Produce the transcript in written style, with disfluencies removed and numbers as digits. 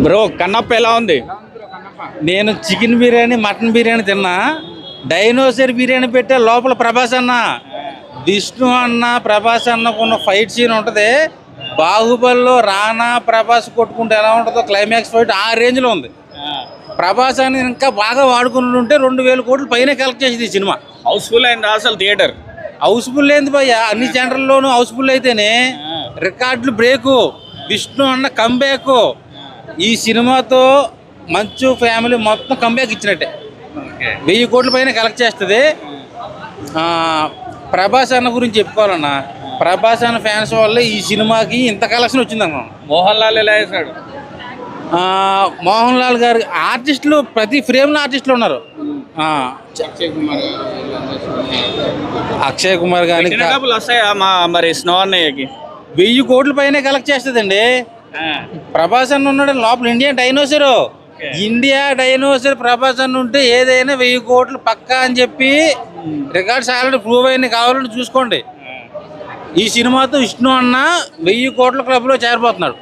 Bro Kannappa ఎలా ఉంది? నేను చికెన్ బిర్యానీ మటన్ బిర్యానీ తిన్నా. డైనోసర్ బిర్యానీ పెట్టే లోపల ప్రభాస్ అన్న, విష్ణు అన్న, ప్రభాస్ అన్నకున్న ఫైట్ సీన్ ఉంటుంది. బాహుబలిలో రానా ప్రభాస్ కొట్టుకుంటే ఎలా ఉంటుందో క్లైమాక్స్ ఫైట్ ఆ రేంజ్లో ఉంది. ప్రభాస్ అని ఇంకా బాగా వాడుకుని ఉంటే 2000 కోట్లు పైన కలెక్ట్ చేసింది ఈ సినిమా. హౌస్ఫుల్ అయింది అసలు థియేటర్. హౌస్ఫుల్ ఏంది భయ్య, అన్ని జనరల్లోనూ హౌస్ఫుల్ అయితేనే రికార్డులు బ్రేకు. విష్ణు అన్న కంబ్యాక్. ఈ సినిమాతో మంచు ఫ్యామిలీ మొత్తం కంబ్యాక్ ఇచ్చినట్టే. 1000 కోట్ల పైన కలెక్ట్ చేస్తుంది. ప్రభాస్ అన్న గురించి చెప్పుకోవాలన్నా, ప్రభాస్ అన్న ఫ్యాన్స్ వల్ల ఈ సినిమాకి ఇంత కలెక్షన్ వచ్చిందన్న. మోహన్ లాల్ ఎలా వేశాడు? మోహన్ లాల్ గారు ఆర్టిస్టులు ప్రతి ఫ్రేమ్లో ఆర్టిస్టులు ఉన్నారు. అక్షయ్ కుమార్ కానీ వస్తాయా మరి స్నో అన్నయ్యకి? 1000 కోట్ల పైన కలెక్ట్ చేస్తుందండి. ప్రభాస్ అన్న ఉన్నాడు లోపల. ఇండియా డైనోసర్ ప్రభాస్ అన్న ఉంటే ఏదైనా 1000 కోట్లు పక్కా అని చెప్పి రికార్డ్స్ ఆల్రెడీ ప్రూవ్ అయినా. కావాలంటే చూసుకోండి. ఈ సినిమాతో విష్ణు అన్న 1000 కోట్ల క్లబ్లో చేరిపోతున్నాడు.